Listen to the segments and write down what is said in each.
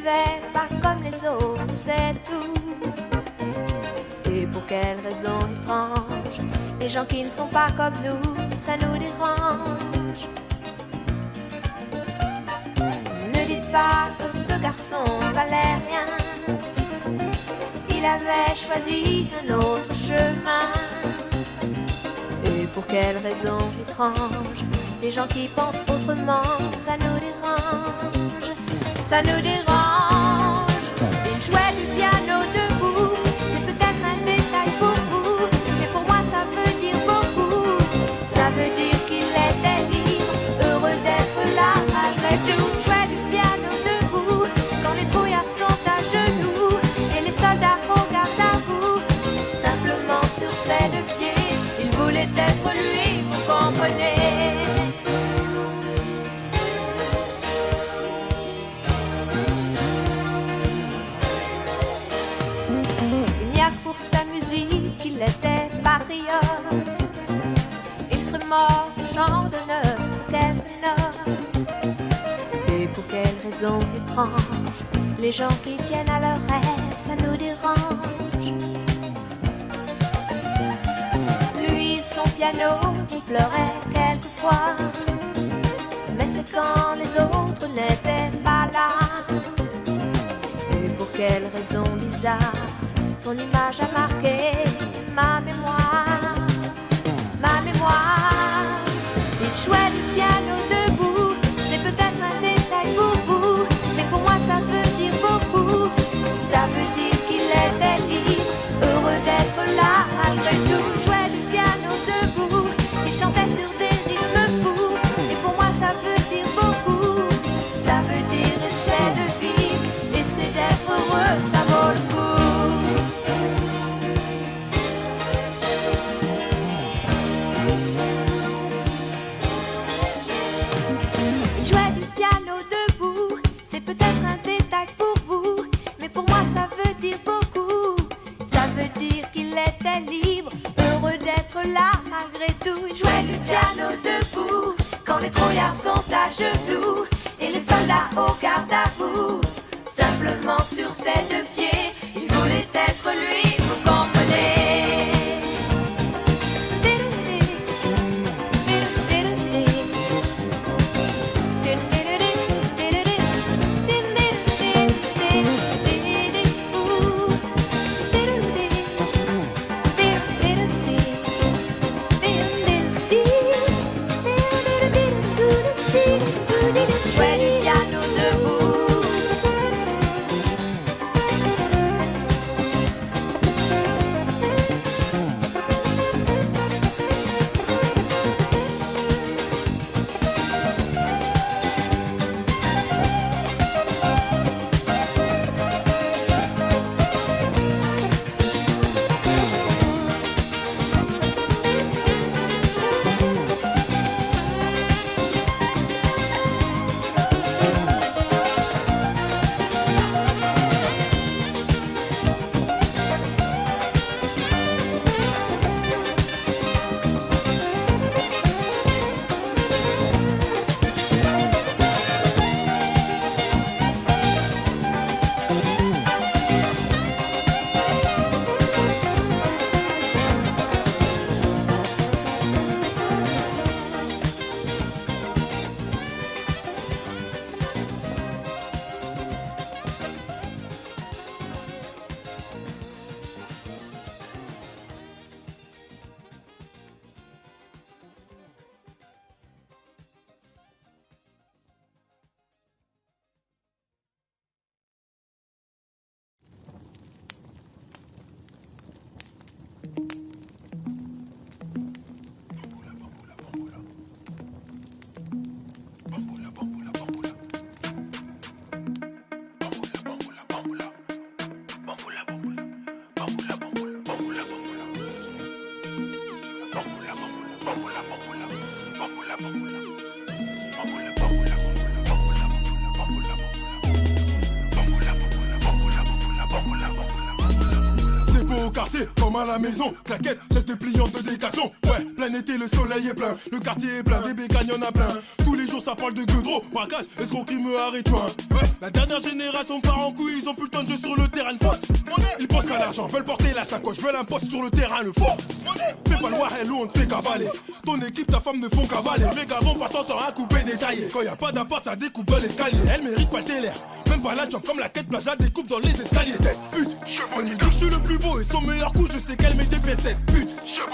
vivait pas comme les autres, c'est tout. Et pour quelle raison étrange, les gens qui ne sont pas comme nous, ça nous dérange. Ne dites pas que ce garçon valait rien, il avait choisi un autre chemin. Et pour quelle raison étrange, les gens qui pensent autrement, ça nous dérange. Ça nous dérange. Il jouait du piano debout, c'est peut-être un détail pour vous, mais pour moi ça veut dire beaucoup. Ça veut dire qu'il était libre, heureux d'être là malgré tout. Jouait du piano debout, quand les trouillards sont à genoux et les soldats au garde à vous. Simplement sur ses deux pieds, il voulait être lui, vous comprenez. Pour sa musique, il était patriote. Il serait mort au champ d'honneur pour quelques notes. Et pour quelle raison étrange, les gens qui tiennent à leurs rêves, ça nous dérange. Lui, son piano, il pleurait quelquefois, mais c'est quand les autres n'étaient pas là. Et pour quelle raison bizarre, son image a marqué ma mémoire, ma mémoire. Il jouait du piano debout, c'est peut-être un détail pour vous, mais pour moi ça veut dire beaucoup. Ça veut dire qu'il était libre, heureux d'être là malgré tout. Il jouait du piano debout, il chantait sur des rythmes fous, et pour moi ça veut dire beaucoup. Ça veut dire essaie de vivre, essaie d'être heureux, ça vaut le coup. Là malgré tout, il jouait du piano debout quand les trouillards sont à genoux et les soldats au garde à vous. Simplement sur ses deux pieds, il voulait être lui, vous comprenez. quartier comme à la maison. Claquette, cesse de pliante de Décathlon. Ouais, plein été, le soleil est plein. Le quartier est plein, des bécanes y'en a plein. Tous les jours ça parle de gueudreau, braquage, escroquerie, me arrête toi. Ouais, la dernière génération part en couille, ils ont plus le temps de jeu sur le terrain de foot. Ils pensent qu'à l'argent, veulent porter la sacoche, veulent un poste sur le terrain, le fort. Fais pas le voir, hello, on te fait cavaler. Ton équipe, ta femme ne font cavaler. Mais gavons pas son temps à couper détaillé. Quand y a pas d'appart, ça découpe dans l'escalier. Elle mérite pas le télère. Même pas la job comme la quête plage, la découpe dans les escaliers. Cette pute, elle me dit que je suis le plus beau et son meilleur coup, je sais qu'elle met des PC. Pute,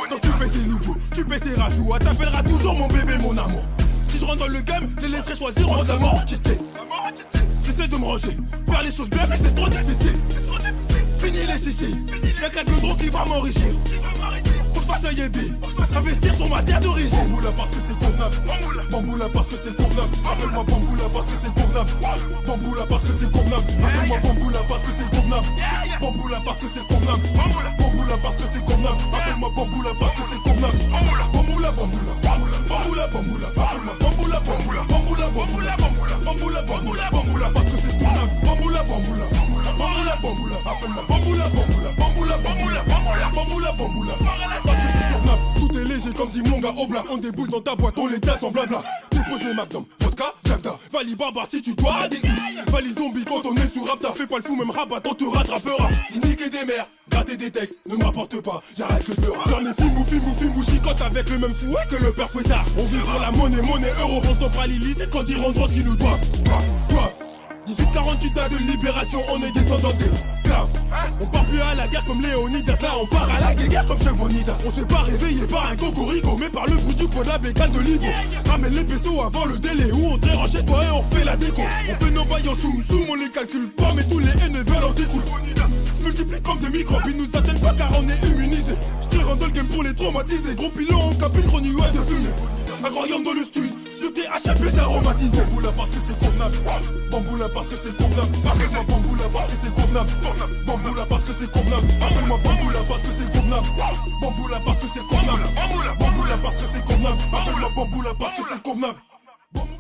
quand tu paies ses nouveaux, tu paies ses rajouts. Elle t'appellera toujours mon bébé, mon amour. Si je rentre dans le game, je les laisserai choisir entre la mort et j'essaie de me ranger, faire les choses bien, mais c'est trop difficile. Fini les chichis, y'a qu'un gros qui va m'enrichir. Faut que je fasse un yébi, investir sur ma terre d'origine. Bamboula parce que c'est convenable, bamboula parce que c'est convenable. Appelle-moi bamboula parce que c'est convenable, bamboula parce que c'est convenable. Appelle-moi bamboula parce que c'est convenable, bamboula parce que c'est convenable, bamboula parce que c'est convenable. Appelle-moi bamboula parce que c'est convenable, bamboula bamboula, bamboula bamboula. Appelle-moi bamboula bamboula, bamboula bamboula, bamboula bamboula, bamboula parce que c'est convenable, bamboula bamboula, bamboula bamboula. Appelle-moi bamboula bamboula, bamboula bamboula, bamboula bamboula parce que c'est convenable. Tout est léger comme dit mon gars Obla. On déboule dans ta boîte, on les tasse en blabla. Dépose les magnums, vodka, jabda. Vali barbare si tu dois des ouf. Vali zombie quand on est sur rap. T'as fait pas le fou, même rabat, on te rattrapera. Cynique et des mères, gratter des textes, ne m'apporte pas, j'arrête le peur. J'en ai fimou, chicote avec le même fouet que le père Fouettard. On vit pour la monnaie, euro. On stoppera l'illicite quand ils rendront ce qu'ils nous doivent. 1848 ans de libération, on est descendants d'esclaves. On part plus à la guerre comme Léonidas, là on part à la guerre comme Cheikh Bonidas. On s'est pas réveillé par un cocorico, mais par le bruit du pot de la bécane de Libo. Ramène les pesos avant le délai, où on traite chez toi et on fait la déco. On fait nos bails en soum, on les calcule pas, mais tous les haines veulent en découle. Se multiplient comme des microbes, ils nous atteignent pas car on est immunisés. J'tire un dans le game pour les traumatiser, gros pilon, on capule gros nuage de fumée. Un royaume dans le studio, je t'ai HAP aromatisé. Bamboula parce que c'est convenable, bamboula parce que c'est convenable. Appelle-moi bamboula parce que c'est convenable, bamboula parce que c'est convenable. Appelle-moi bamboula parce que c'est convenable, bamboula parce que c'est convenable, bamboula parce que c'est convenable. Appelle-moi bamboula parce que